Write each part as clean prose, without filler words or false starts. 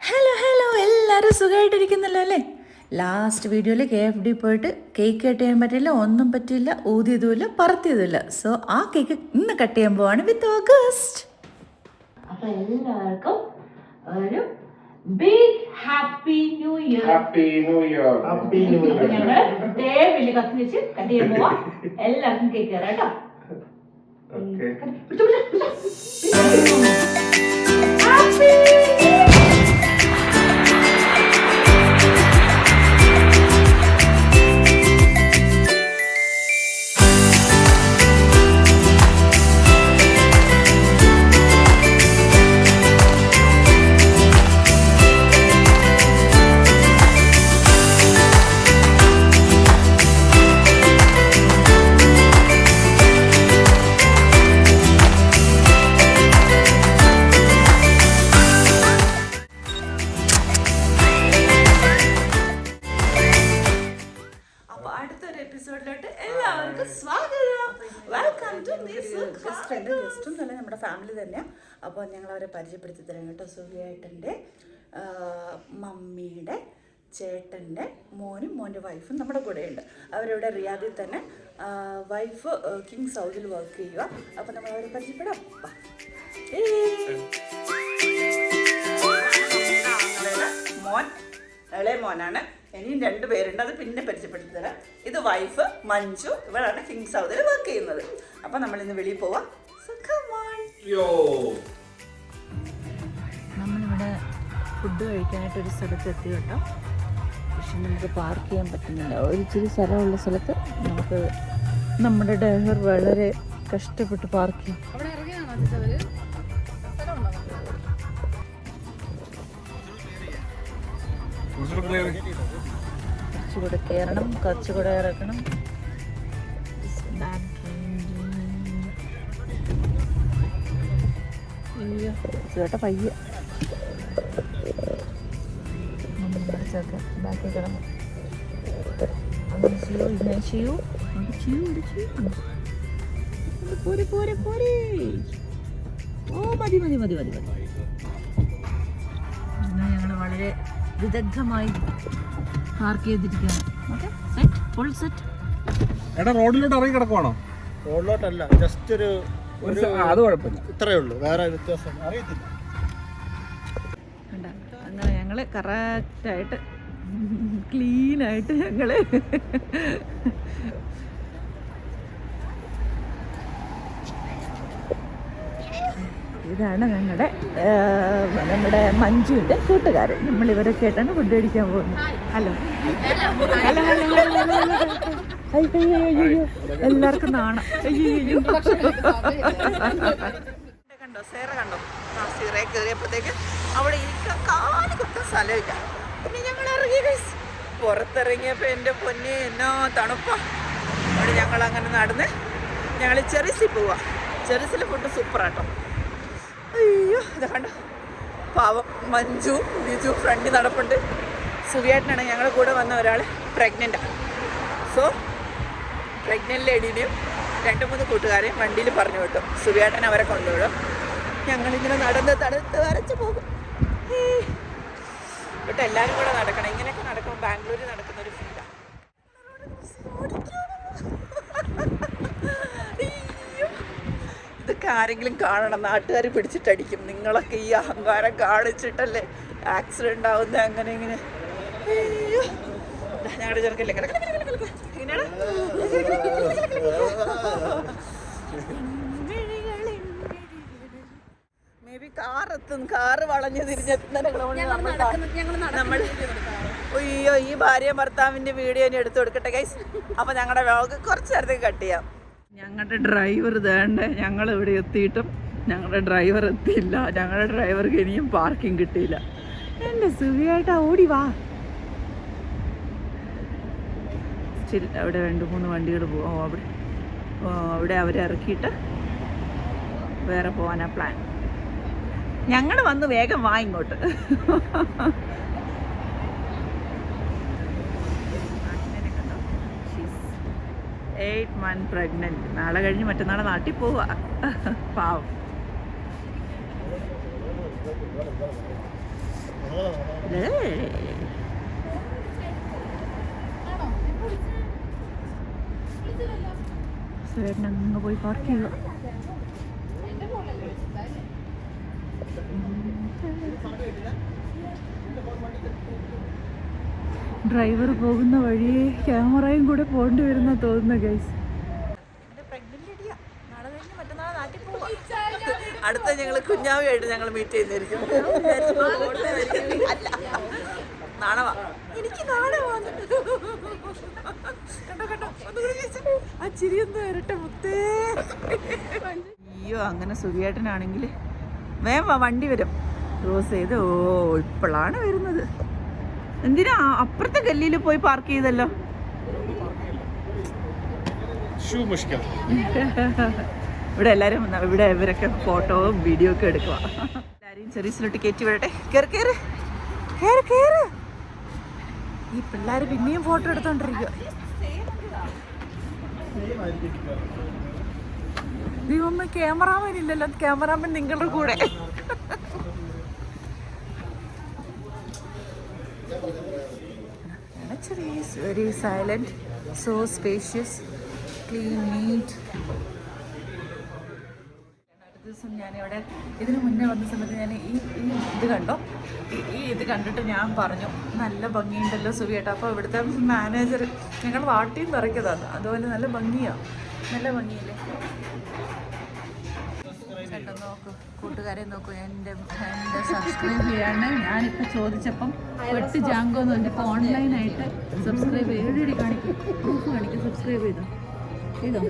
Hello എല്ലാവരും സുഖമായിട്ടിരിക്കുന്നല്ലോ അല്ലേ? Last വീഡിയോയിൽ KFD പോയിട്ട് കേക്ക് കട്ട് ചെയ്യാൻ പറ്റില്ല, ഒന്നും പറ്റില്ല, ഊതിയതുമില്ല, പറത്തിയതുമില്ല. സോ ആ കേക്ക് ഇന്ന് കട്ട് ചെയ്യാൻ പോവാണ് വിത്ത് ഓഗസ്റ്റ്. അപ്പോൾ എല്ലാവർക്കും ഒരു big happy new year. Happy new year. Happy new year. ഞങ്ങൾ വലിയ കത്തി വെച്ച് കട്ട് ചെയ്യാൻ പോവാ. എല്ലാവർക്കും കേക്ക് തരാം കേട്ടോ. ഹാപ്പി എപ്പിസോഡിലോട്ട് എല്ലാവർക്കും സ്വാഗതം. വെൽക്കം ടു ഗസ്റ്റും തന്നെ നമ്മുടെ ഫാമിലി തന്നെയാണ്. അപ്പോൾ ഞങ്ങൾ അവരെ പരിചയപ്പെടുത്തി തരാം കേട്ടോ. സുഖിയേട്ടൻ്റെ മമ്മിയുടെ ചേട്ടൻ്റെ മോനും മോൻ്റെ വൈഫും നമ്മുടെ കൂടെയുണ്ട്. അവരിവിടെ റിയാദിൽ തന്നെ, വൈഫ് കിങ് സൗദിൽ വർക്ക് ചെയ്യുക. അപ്പോൾ നമ്മൾ അവരെ പരിചയപ്പെടാം. മോൻ ഇളയ മോനാണ്. ഇനിയും 2 പേരുണ്ട്, അത് പിന്നെ പരിചയപ്പെടുത്തി തരാം. ഇത് വൈഫ് മഞ്ജു, ഇവളാണ് കിങ് സൗദിൽ വർക്ക് ചെയ്യുന്നത്. അപ്പം നമ്മളിന്ന് വെളിയിൽ പോവാം. നമ്മളിവിടെ ഫുഡ് കഴിക്കാനായിട്ടൊരു സ്ഥലത്ത് എത്തി കേട്ടോ. പക്ഷെ നമുക്ക് പാർക്ക് ചെയ്യാൻ പറ്റുന്നില്ല. ഒരു ഇച്ചിരി സ്ഥലമുള്ള സ്ഥലത്ത് നമുക്ക് നമ്മുടെ ഡ്രൈവർ വളരെ കഷ്ടപ്പെട്ട് പാർക്ക് ചെയ്യും. കുറച്ചുകൂടെ കയറണം, കുറച്ചുകൂടെ ഇറക്കണം. ചേട്ടാ പയ്യ ബാക്കി കിടന്നു. ഓ മതി മതി മതി മതി മതി. ഞങ്ങൾ വളരെ വിദഗ്ധമായി പാർക്ക് ചെയ്തിരിക്കുകയാണ്. Okay, set, full set. എടാ റോഡിലോട്ട് ഇറങ്ങി കിടക്കുവാണോ? റോഡിലോട്ടല്ല, ജസ്റ്റ് ഒരു അത് കുഴപ്പമില്ല, ഇത്രയേ ഉള്ളൂ, വേറെ വ്യത്യാസം അറിയത്തില്ല. അങ്ങനെ ഞങ്ങള് കറക്റ്റായിട്ട് ക്ലീനായിട്ട് ഞങ്ങള് ഇതാണ് നമ്മുടെ മഞ്ജുവിൻ്റെ കൂട്ടുകാരൻ. നമ്മളിവരൊക്കെ ആയിട്ടാണ് ഫുഡ് കഴിക്കാൻ പോകുന്നത്. ഹലോ ഹലോ ഹലോ അയ്യോ അയ്യോ, എല്ലാവർക്കും നാണം. അയ്യോ കണ്ടോ, സേറ കണ്ടോ? ആ സീറയെ കയറിയപ്പോഴത്തേക്ക് അവിടെ ഇരിക്കാൻ കാല് കുത്താൻ സ്ഥലമില്ല. പിന്നെ ഞങ്ങൾ ഇറങ്ങി. പുറത്തിറങ്ങിയപ്പോൾ എൻ്റെ പൊന്നെ എന്നോ തണുപ്പാണ്. അവിടെ ഞങ്ങളങ്ങനെ നടന്ന് ഞങ്ങൾ ചെറിസിൽ പോവാം. ചെറിസിൽ ഫുഡ് സൂപ്പറാട്ടോ. അയ്യോ ഇത് കണ്ടോ, പാവം മഞ്ജു ബിജു ഫ്രണ്ടിൽ നടപ്പുണ്ട്. സുവിയേട്ടനാണ് ഞങ്ങളുടെ കൂടെ വന്ന ഒരാൾ പ്രഗ്നൻ്റാണ്. സോ പ്രഗ്നൻ്റ് ലേഡീനെയും 2-3 കൂട്ടുകാരെയും വണ്ടിയിൽ പറഞ്ഞു വിട്ടു. സുവിയേട്ടൻ അവരെ കൊണ്ടുവിടും. ഞങ്ങളിങ്ങനെ നടന്ന് തണുത്ത് വരച്ച് പോകും. എന്നിട്ട് എല്ലാവരും കൂടെ നടക്കണം. ഇങ്ങനെയൊക്കെ നടക്കുമ്പോൾ ബാംഗ്ലൂരിൽ നടക്കുന്ന ഒരു ഫീലാണ്. ഇതൊക്കെ ആരെങ്കിലും കാണണം, നാട്ടുകാർ പിടിച്ചിട്ടടിക്കും. നിങ്ങളൊക്കെ ഈ അഹങ്കാരം കാണിച്ചിട്ടല്ലേ ആക്സിഡൻ്റ് ആവുന്നത്, അങ്ങനെ ഇങ്ങനെ. അയ്യോ ഞങ്ങളുടെ ചെറുക്കല്ലേ ഇങ്ങനെയാണ്. മേ ബി കാറ് വളഞ്ഞ് തിരിഞ്ഞെത്തുന്നതിന് നമ്മൾ അയ്യോ ഈ ഭാര്യയും ഭർത്താവിൻ്റെ വീഡിയോ ഇനി എടുത്തു കൊടുക്കട്ടെ ഗൈസ്. അപ്പോൾ ഞങ്ങളുടെ വ്ലോഗ് കുറച്ച് നേരത്തേക്ക് കട്ട് ചെയ്യാം. ഞങ്ങളുടെ ഡ്രൈവർ വേണ്ട, ഞങ്ങളിവിടെ എത്തിയിട്ടും ഞങ്ങളുടെ ഡ്രൈവർ എത്തിയില്ല. ഞങ്ങളുടെ ഡ്രൈവർക്ക് ഇനിയും പാർക്കിംഗ് കിട്ടിയില്ല. എൻ്റെ സുഖിയായിട്ടാ, ഓടി വാ. അവിടെ 2-3 വണ്ടികൾ പോവാം. അവിടെ അവരെ ഇറക്കിയിട്ട് വേറെ പോകാനാ പ്ലാൻ. ഞങ്ങൾ വന്ന് വേഗം വാ ഇങ്ങോട്ട്. 8 months പ്രഗ്നൻറ്റ്. നാളെ കഴിഞ്ഞ് മറ്റന്നാളെ നാട്ടിൽ പോവുക. പാവം. സുരേട്ടൻ അങ്ങ് പോയി പാർക്ക് ചെയ്യുക. ഡ്രൈവർ പോകുന്ന വഴിയെ ക്യാമറയും കൂടെ പോകേണ്ടി വരുന്ന തോന്നുന്നു ഗൈസ്. അടുത്ത ഞങ്ങൾ കുഞ്ഞാവിയായിട്ട് ഞങ്ങൾ മീറ്റ് ചെയ്യുന്നതായിരിക്കും. അല്ല, നാണവാ, എനിക്ക് നാണവാണ്. കണ്ടോ കണ്ടോ, ആ ചിരി ഒന്ന് വരട്ടെ മുത്തേ. അയ്യോ, അങ്ങനെ സുഖിയേട്ടനാണെങ്കിൽ വേഗം വണ്ടി വരും ക്രോസ് ചെയ്ത്. ഓ, ഇപ്പോഴാണ് വരുന്നത്. എന്തിനാ അപ്പുറത്തെ ഗല്ലിയിൽ പോയി പാർക്ക് ചെയ്തല്ലോ. ഇവിടെ എല്ലാവരും ഇവിടെ ഇവരൊക്കെ ഫോട്ടോയും വീഡിയോ ഒക്കെ എടുക്കുക. എല്ലാവരെയും ചെറിയസിലോട്ട് കയറ്റി വിടട്ടെ. കയറി കയറി കയറി കയറി. ഈ പിള്ളേർ പിന്നെയും ഫോട്ടോ എടുത്തോണ്ടിരിക്കുക. ദൈവമേ, ക്യാമറാമാൻ ഇല്ലല്ലോ. ക്യാമറാമാൻ നിങ്ങളുടെ കൂടെ. Is very silent, so spacious, clean, neat. അടുത്ത ദിവസം ഞാനിവിടെ ഇതിന് മുന്നേ വന്ന സമയത്ത് ഞാൻ ഈ ഇത് കണ്ടോ, ഈ ഇത് കണ്ടിട്ട് ഞാൻ പറഞ്ഞു നല്ല ഭംഗിയുണ്ടല്ലോ സുവിയേട്ടാ. അപ്പോൾ ഇവിടുത്തെ മാനേജർ ഞങ്ങൾ വാട്ടിയും നിറയ്ക്കതാണ്. അതുപോലെ നല്ല ഭംഗിയാണ്, നല്ല ഭംഗിയില്ലേ. ചേട്ടൻ നോക്കൂ, കൂട്ടുകാരെ നോക്കൂ, എൻ്റെ സബ്സ്ക്രൈബ് ചെയ്യാണ്. ഞാനിപ്പോൾ ചോദിച്ചപ്പം വെട്ട് ജാങ്കോ എന്ന് പറഞ്ഞപ്പോൾ ഓൺലൈനായിട്ട് സബ്സ്ക്രൈബ് ചെയ്ത് കാണിക്കും, പ്രൂഫ് കാണിക്കും. സബ്സ്ക്രൈബ് ചെയ്തോ ചെയ്തോ.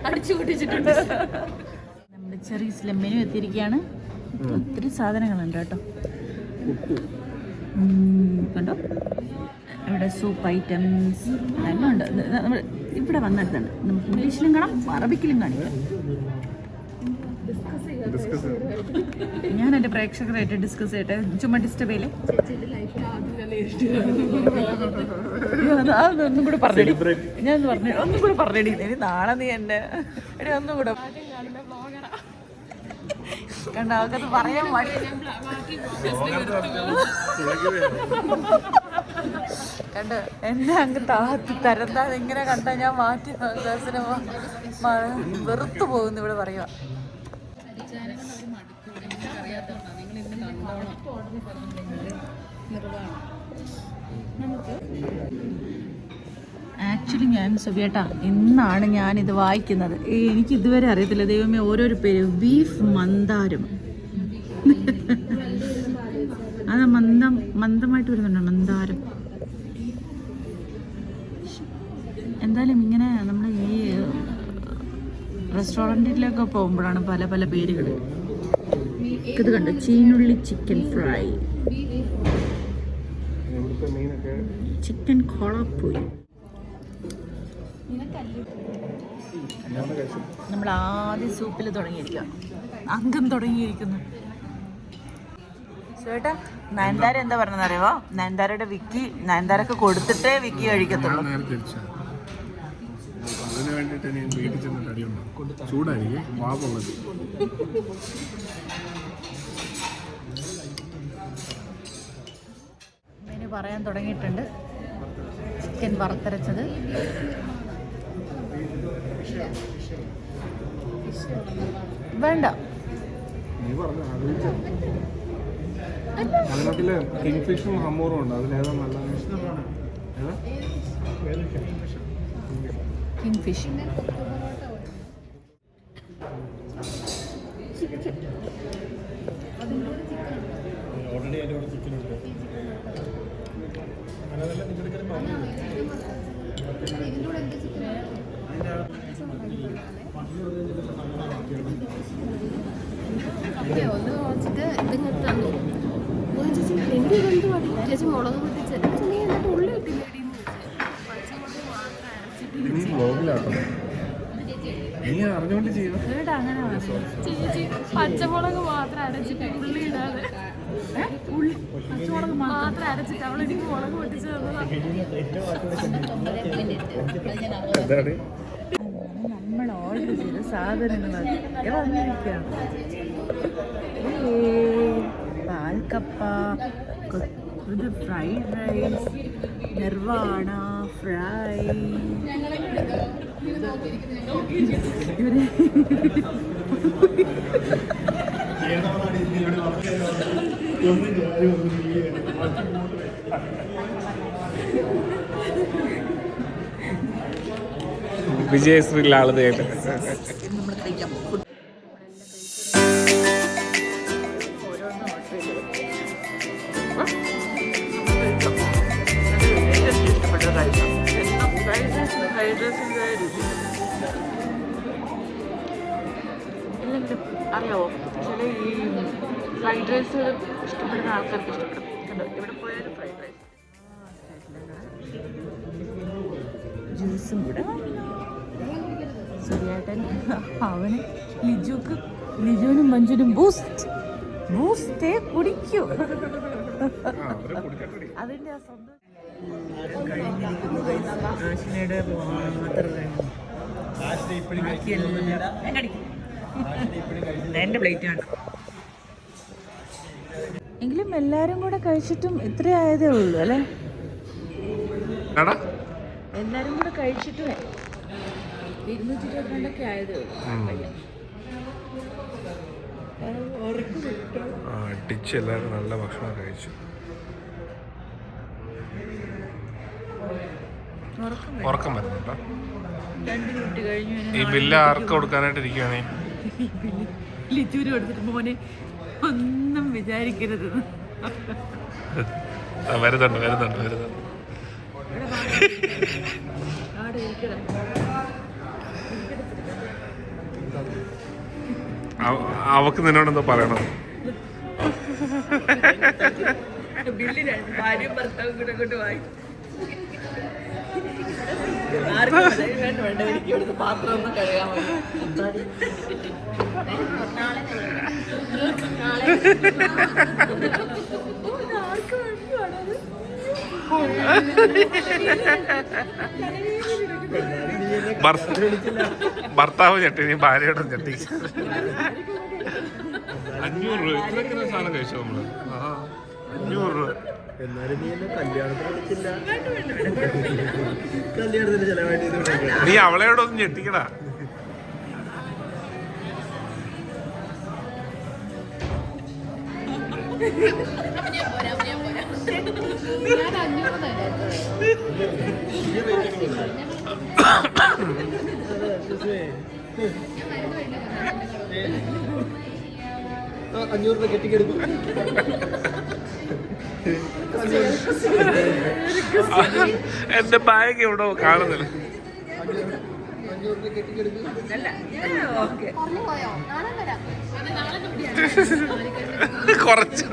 അടിച്ചു പൊട്ടിച്ചിട്ടുണ്ട്. നമ്മുടെ ചെറിയ സ്ലെമ്മിനും എത്തിയിരിക്കുകയാണ്. ഒത്തിരി സാധനങ്ങളുണ്ട് കേട്ടോ. കണ്ടോ, ഇവിടെ സൂപ്പ് ഐറ്റംസ് എല്ലാം ഉണ്ട്. നമ്മൾ ഇവിടെ വന്നിട്ടാണ് നമുക്ക് ഇംഗ്ലീഷിലും കാണാം, അറബിക്കിലും കാണിക്കാം. ഞാൻ എൻ്റെ പ്രേക്ഷകരായിട്ട് ഡിസ്കസ് ചെയ്യട്ടെ, ചുമ്മാ ഡിസ്റ്റർബ് ചെയ്യല്ലേ. അതൊന്നും കൂടെ പറഞ്ഞേടി, ഞാൻ പറഞ്ഞു ഒന്നും കൂടെ പറഞ്ഞേടി. ഇനി നാളെ നീ എൻ്റെ എടി ഒന്നും കൂടെ കണ്ട അവർക്കത് പറയാൻ കണ്ട് എന്നെ അങ്ങ് താത്തി തരത്താ. ഇങ്ങനെ കണ്ടാൽ ഞാൻ മാറ്റി വെറുത്തു പോകുന്നു ഇവിടെ പറയുക. ആക്ച്വലി ഞാൻ സുബിയേട്ടാ ഇന്നാണ് ഞാനിത് വായിക്കുന്നത്. എനിക്ക് ഇതുവരെ അറിയത്തില്ല. ദൈവമേ, ഓരോരോ പേര്. ബീഫ് മന്ദാരം. അത് മന്ദമായിട്ട് വരുന്നുണ്ടോ മന്ദാരം? എന്തായാലും ഇങ്ങനെ നമ്മൾ ഈ റെസ്റ്റോറൻറ്റിലൊക്കെ പോകുമ്പോഴാണ് പല പല പേരുകൾ. ഇത് കണ്ടോ, ചീനുള്ളി ചിക്കൻ ഫ്രൈ, ചിക്കൻ കോളപ്പൂരി. നമ്മൾ ആദ്യം സൂപ്പിൽ തുടങ്ങിയിരിക്കുക, അംഗം തുടങ്ങിയിരിക്കുന്നു. ചേട്ടാ, നയൻതാര എന്താ പറഞ്ഞത് അറിയോ? നയൻതാരയുടെ വിക്കി നയൻതാരക്ക് കൊടുത്തിട്ടേ വിക്കി കഴിക്കത്തുള്ളൂ. അതിന് വേണ്ടിയിട്ട് ഞാൻ വീട്ടിൽ ചെന്നിട്ട് അടിയുണ്ടോ ചൂടായിരിക്കും വാപ്പുള്ളത്. മെനു പറയാൻ തുടങ്ങിയിട്ടുണ്ട്. ചിക്കൻ വറുത്തരച്ചത്, വേണ്ട നീ പറഞ്ഞു അതിനകത്തില് കിങ്ഫിഷും ഹമ്മൂറും ഉണ്ട്. അതിലേതാ നല്ലത്? കിങ്ഫിഷ്. ഓൾറെഡി അതിൻ്റെ കൂടെ ചിക്കൻ ഉണ്ട്. അങ്ങനെയല്ല നിങ്ങളുടെ പറഞ്ഞു ഒന്ന് നോച്ചിട്ട് ഇതിങ്ങനെ തന്നു. ചേച്ചി എനിക്ക് ഇതെന്ത് പാടില്ല ചേച്ചി മുളക് പൊട്ടിച്ച് നീ എന്നിട്ട് ഉള്ളി ഇട്ടില്ലേടിന്ന് പച്ചമുളക് മാത്രം ചേച്ചി പച്ചമുളക് മാത്രം അരച്ചിട്ട് ഉള്ളി ഇടാതെ പച്ചമുളക് മാത്രം അരച്ചിട്ട് അവളെനിക്ക് മുളക് പൊട്ടിച്ച് എന്താണ് നമ്മൾ ഓർഡർ ചെയ്ത സാധനങ്ങൾ വന്നിരിക്കുകയാണ്. കൽക്കപ്പ, ഇത് ഫ്രൈഡ് റൈസ്, നിർവാണ ഫ്രൈ. വിജയശ്രീ ആളതായിട്ട് നമ്മൾ കഴിക്കാം. ഇല്ലെങ്കിലും അറിയാവോ, ചില ഈ ഫ്രൈഡ് റൈസ് ഇഷ്ടപ്പെടുന്ന ആൾക്കാർക്ക് ഇഷ്ടപ്പെടും. കണ്ടോ, ഇവിടെ പോയാലും ഫ്രൈഡ് റൈസ്. ജ്യൂസും കൂടെ സുരിയേട്ടൻ അവന് ലിജുവിനും മഞ്ജുനും ബൂസ്റ്റേ കുടിക്കൂ. അതിൻ്റെ ആ സ്വന്തം ആശിനയുടെ എൻ്റെ പ്ലേറ്റാണ്. എങ്കിലും എല്ലാരും കൂടെ കഴിച്ചിട്ടും ഇത്ര ആയതേ ഉള്ളൂ അല്ലേ? എല്ലാരും കൂടെ കഴിച്ചിട്ടും 222 ആയതേ ഉള്ളൂ. അടിച്ച് എല്ലാവരും നല്ല ഭക്ഷണം കഴിച്ചു. ഉറക്കം വരുന്നുണ്ടോ? 2 മിനിറ്റ് കഴിഞ്ഞു. ഈ ബില്ല് ആർക്ക് കൊടുക്കാനായിട്ട് ഇരിക്കുകയാണേ? ലിച്ചൂര് കൊടുത്തിട്ട് മോനെ ഒന്നും വിചാരിക്കരുത്. വരുന്നുണ്ട്. അവക്ക് നിന്നോടെന്തോ പറയണോ? ബില്ല് ഭാര്യയും ഭർത്താവും കൂടെ കൊണ്ട് വായി. ആർക്കും വേണ്ട എനിക്ക് ഇവിടുത്തെ പാത്രം ഒന്നും കഴുകാൻ ഭർത്താവ് ചട്ടി, നീ ഭാര്യയോടും ചട്ടി. 500 രൂപ ഇത്രയൊക്കെ സാധനം കഴിച്ചു നമ്മള്. 500 രൂപ. എന്നാലും നീ എന്നെ കല്യാണത്തിന് വിളിച്ചില്ല. കല്യാണത്തിന് ചെലവായിട്ട് നീ അവളെയോടൊന്നും ഞെട്ടിക്കടാ. $500 കെട്ടിക്കെടുക്കും. എന്റെ ബാഗ് എവിടെ കാണുന്നില്ല. കുറച്ച്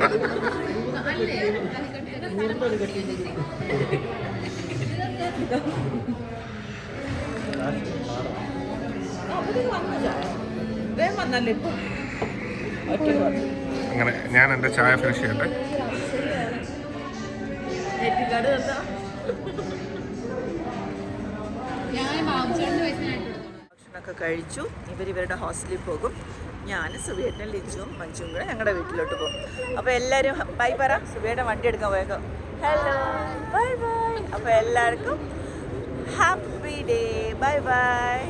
അങ്ങനെ ഞാൻ എന്റെ ചായ ഫിനിഷ് ചെയ്യട്ടെ. ഭക്ഷണമൊക്കെ കഴിച്ചു. ഇവരുടെ ഹോസ്റ്റലിൽ പോകും. ഞാൻ സുബിയേട്ടൻ, ലിജുവും മഞ്ജുവും കൂടെ ഞങ്ങളുടെ വീട്ടിലോട്ട് പോകും. അപ്പോൾ എല്ലാവരും ബൈ പറ. സുബിയേട്ടൻ വണ്ടി എടുക്കാൻ പോയേക്കാം. Hello, bye bye. അപ്പോൾ എല്ലാവർക്കും ഹാപ്പി ഡേ. Bye bye.